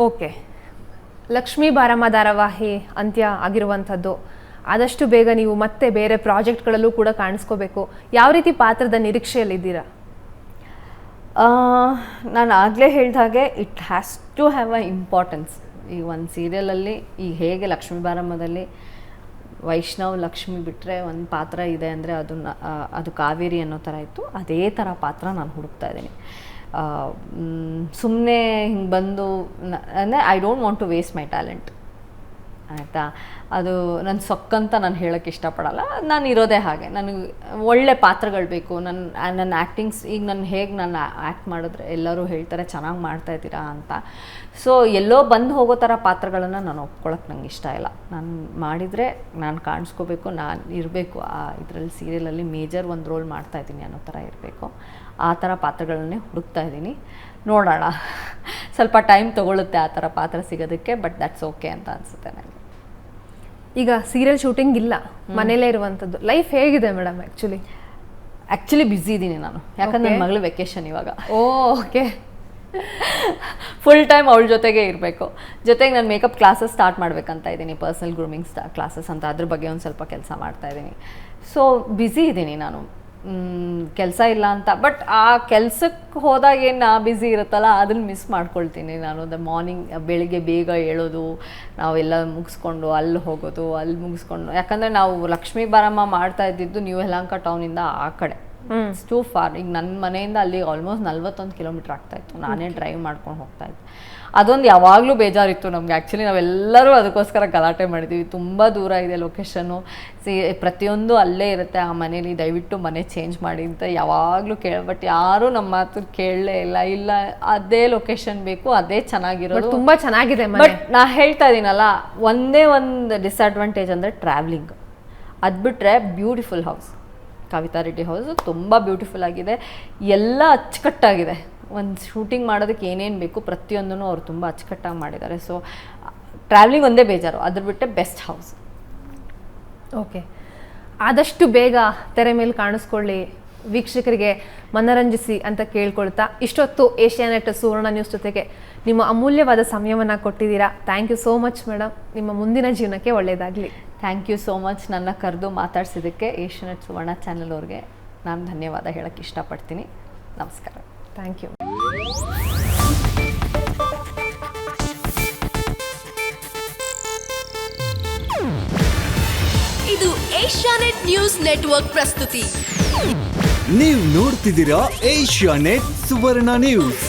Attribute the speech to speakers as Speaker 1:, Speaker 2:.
Speaker 1: Okay, Lakshmi ಬಾರಮ್ಮ ಧಾರಾವಾಹಿ ಅಂತ್ಯ ಆಗಿರುವಂಥದ್ದು. ಆದಷ್ಟು ಬೇಗ ನೀವು ಮತ್ತೆ ಬೇರೆ ಪ್ರಾಜೆಕ್ಟ್ಗಳಲ್ಲೂ ಕೂಡ ಕಾಣಿಸ್ಕೋಬೇಕು. ಯಾವ ರೀತಿ ಪಾತ್ರದ ನಿರೀಕ್ಷೆಯಲ್ಲಿದ್ದೀರಾ?
Speaker 2: ನಾನು ಆಗಲೇ ಹೇಳಿದ ಹಾಗೆ it has to have a importance. ಈ ಒಂದು ಸೀರಿಯಲಲ್ಲಿ ಈಗ ಹೇಗೆ ಲಕ್ಷ್ಮೀ ಬಾರಮ್ಮದಲ್ಲಿ ವೈಷ್ಣವ್ ಲಕ್ಷ್ಮಿ ಬಿಟ್ಟರೆ ಒಂದು ಪಾತ್ರ ಇದೆ ಅಂದರೆ ಅದು ಕಾವೇರಿ ಅನ್ನೋ ಥರ ಇತ್ತು. ಅದೇ ಥರ ಪಾತ್ರ ನಾನು ಹುಡುಕ್ತಾ ಇದ್ದೀನಿ. ಸುಮ್ಮನೆ ಹಿಂಗೆ ಬಂದು ಅಂದರೆ I don't want to waste my talent, ಆಯಿತಾ. ಅದು ನನ್ನ ಸೊಕ್ಕಂತ ನಾನು ಹೇಳೋಕ್ಕೆ ಇಷ್ಟಪಡಲ್ಲ. ನಾನು ಇರೋದೇ ಹಾಗೆ. ನನಗೆ ಒಳ್ಳೆ ಪಾತ್ರಗಳು ಬೇಕು. ನನ್ನ ಆ್ಯಕ್ಟಿಂಗ್ಸ್ ಈಗ ನಾನು ಹೇಗೆ ನಾನು ಆ್ಯಕ್ಟ್ ಮಾಡಿದ್ರೆ ಎಲ್ಲರೂ ಹೇಳ್ತಾರೆ ಚೆನ್ನಾಗಿ ಮಾಡ್ತಾಯಿದ್ದೀರಾ ಅಂತ. ಸೊ ಎಲ್ಲೋ ಬಂದು ಹೋಗೋ ಥರ ಪಾತ್ರಗಳನ್ನು ನಾನು ಒಪ್ಕೊಳ್ಳೋಕೆ ನಂಗೆ ಇಷ್ಟ ಇಲ್ಲ. ನಾನು ಮಾಡಿದರೆ ನಾನು ಕಾಣಿಸ್ಕೋಬೇಕು, ನಾನು ಇರಬೇಕು ಇದರಲ್ಲಿ ಸೀರಿಯಲಲ್ಲಿ ಮೇಜರ್ ಒಂದು ರೋಲ್ ಮಾಡ್ತಾಯಿದ್ದೀನಿ ಅನ್ನೋ ಥರ ಇರಬೇಕು. ಆ ಥರ ಪಾತ್ರಗಳನ್ನೇ ಹುಡುಕ್ತಾ ಇದ್ದೀನಿ. ನೋಡೋಣ, ಸ್ವಲ್ಪ ಟೈಮ್ ತೊಗೊಳುತ್ತೆ ಆ ಥರ ಪಾತ್ರ ಸಿಗೋದಕ್ಕೆ, ಬಟ್ ದಟ್ಸ್ ಓಕೆ ಅಂತ ಅನಿಸುತ್ತೆ ನನಗೆ.
Speaker 1: ಈಗ ಸೀರಿಯಲ್ ಶೂಟಿಂಗ್ ಇಲ್ಲ, ಮನೇಲೇ ಇರುವಂಥದ್ದು. ಲೈಫ್ ಹೇಗಿದೆ ಮೇಡಮ್?
Speaker 2: ಆ್ಯಕ್ಚುಲಿ ಬ್ಯುಸಿ ಇದ್ದೀನಿ ನಾನು, ಯಾಕಂದ್ರೆ ನನ್ನ ಮಗಳು ವೆಕೇಷನ್ ಇವಾಗ.
Speaker 1: ಓಕೆ,
Speaker 2: ಫುಲ್ ಟೈಮ್ ಅವಳ ಜೊತೆಗೆ ಇರಬೇಕು. ಜೊತೆಗೆ ನಾನು ಮೇಕಪ್ ಕ್ಲಾಸಸ್ ಸ್ಟಾರ್ಟ್ ಮಾಡಬೇಕಂತ ಇದ್ದೀನಿ, ಪರ್ಸ್ನಲ್ ಗ್ರೂಮಿಂಗ್ ಕ್ಲಾಸಸ್ ಅಂತ. ಅದ್ರ ಬಗ್ಗೆ ಒಂದು ಸ್ವಲ್ಪ ಕೆಲಸ ಮಾಡ್ತಾಯಿದ್ದೀನಿ. ಸೊ ಬ್ಯುಸಿ ಇದ್ದೀನಿ ನಾನು, ಕೆಲಸ ಇಲ್ಲ ಅಂತ. ಬಟ್ ಆ ಕೆಲಸಕ್ಕೆ ಹೋದಾಗ ಏನು ನಾ ಬ್ಯುಸಿ ಇರುತ್ತಲ್ಲ ಅದನ್ನು ಮಿಸ್ ಮಾಡ್ಕೊಳ್ತೀನಿ ನಾನು. ಮಾರ್ನಿಂಗ್ ಬೆಳಿಗ್ಗೆ ಬೇಗ ಏಳೋದು, ನಾವೆಲ್ಲ ಮುಗಿಸ್ಕೊಂಡು ಅಲ್ಲಿ ಹೋಗೋದು, ಅಲ್ಲಿ ಮುಗಿಸ್ಕೊಂಡು. ಯಾಕಂದರೆ ನಾವು ಲಕ್ಷ್ಮೀ ಬಾರಮ್ಮ ಮಾಡ್ತಾ ಇದ್ದಿದ್ದು ನ್ಯೂ ಯಲಹಂಕ ಟೌನಿಂದ ಆ ಕಡೆ. It's two for. ಈಗ ನನ್ನ ಮನೆಯಿಂದ ಅಲ್ಲಿ ಆಲ್ಮೋಸ್ಟ್ 41 ಕಿಲೋಮೀಟ್ರ್ ಆಗ್ತಾಯಿತ್ತು. ನಾನೇ ಡ್ರೈವ್ ಮಾಡ್ಕೊಂಡು ಹೋಗ್ತಾಯಿದ್ದೆ. ಅದೊಂದು ಯಾವಾಗಲೂ ಬೇಜಾರಿತ್ತು ನಮಗೆ. ಆ್ಯಕ್ಚುಲಿ ನಾವೆಲ್ಲರೂ ಅದಕ್ಕೋಸ್ಕರ ಗಲಾಟೆ ಮಾಡಿದ್ದೀವಿ. ತುಂಬ ದೂರ ಇದೆ ಲೊಕೇಶನ್ನು, ಪ್ರತಿಯೊಂದು ಅಲ್ಲೇ ಇರುತ್ತೆ ಆ ಮನೇಲಿ. ದಯವಿಟ್ಟು ಮನೆ ಚೇಂಜ್ ಮಾಡಿ ಅಂತ ಯಾವಾಗಲೂ ಬಟ್ ಯಾರೂ ನಮ್ಮ ಮಾತು ಕೇಳಲೇ ಇಲ್ಲ. ಅದೇ ಲೊಕೇಶನ್ ಬೇಕು, ಅದೇ ಚೆನ್ನಾಗಿರೋದು.
Speaker 1: ತುಂಬ ಚೆನ್ನಾಗಿದೆ.
Speaker 2: ಬಟ್ ನಾ ಹೇಳ್ತಾ ಇದ್ದೀನಲ್ಲ, ಒಂದೇ ಒಂದು ಡಿಸ್ಅಡ್ವಾಂಟೇಜ್ ಅಂದರೆ ಟ್ರಾವ್ಲಿಂಗ್. ಅದು ಬಿಟ್ಟರೆ beautiful house, Kavitha Reddy house ತುಂಬ ಬ್ಯೂಟಿಫುಲ್ ಆಗಿದೆ. ಎಲ್ಲ ಅಚ್ಚುಕಟ್ಟಾಗಿದೆ. ಒಂದು ಶೂಟಿಂಗ್ ಮಾಡೋದಕ್ಕೆ ಏನೇನು ಬೇಕು ಪ್ರತಿಯೊಂದೂ ಅವರು ತುಂಬ ಅಚ್ಚುಕಟ್ಟಾಗಿ ಮಾಡಿದ್ದಾರೆ. ಸೊ ಟ್ರಾವೆಲಿಂಗ್ ಒಂದೇ ಬೇಜಾರು, ಅದ್ರ ಬಿಟ್ಟರೆ ಬೆಸ್ಟ್ ಹೌಸ್.
Speaker 1: ಓಕೆ, ಆದಷ್ಟು ಬೇಗ ತೆರೆ ಮೇಲೆ ಕಾಣಿಸ್ಕೊಳ್ಳಿ, ವೀಕ್ಷಕರಿಗೆ ಮನರಂಜಿಸಿ ಅಂತ ಕೇಳ್ಕೊಳ್ತಾ, ಇಷ್ಟೊತ್ತು ಏಷ್ಯಾನೆಟ್ ಸುವರ್ಣ ನ್ಯೂಸ್ ಜೊತೆಗೆ ನಿಮ್ಮ ಅಮೂಲ್ಯವಾದ ಸಮಯವನ್ನು ಕೊಟ್ಟಿದ್ದೀರಾ. Thank you so much madam. ನಿಮ್ಮ ಮುಂದಿನ ಜೀವನಕ್ಕೆ ಒಳ್ಳೆಯದಾಗಲಿ.
Speaker 2: Thank you so much. ನನ್ನ ಕರೆದು ಮಾತಾಡ್ಸಿದ್ದಕ್ಕೆ ಏಷ್ಯಾನೆಟ್ ಸುವರ್ಣ ಚಾನೆಲ್ ಅವ್ರಿಗೆ ನಾನು ಧನ್ಯವಾದ ಹೇಳೋಕ್ಕೆ ಇಷ್ಟಪಡ್ತೀನಿ. ನಮಸ್ಕಾರ.
Speaker 1: Thank you.
Speaker 3: ಇದು ಏಷ್ಯಾನೆಟ್ ನ್ಯೂಸ್ ನೆಟ್ವರ್ಕ್ ಪ್ರಸ್ತುತಿ.
Speaker 4: ನೀವು ನೋಡ್ತಿದ್ದೀರಾ ಏಷ್ಯಾನೆಟ್ ಸುವರ್ಣ ನ್ಯೂಸ್.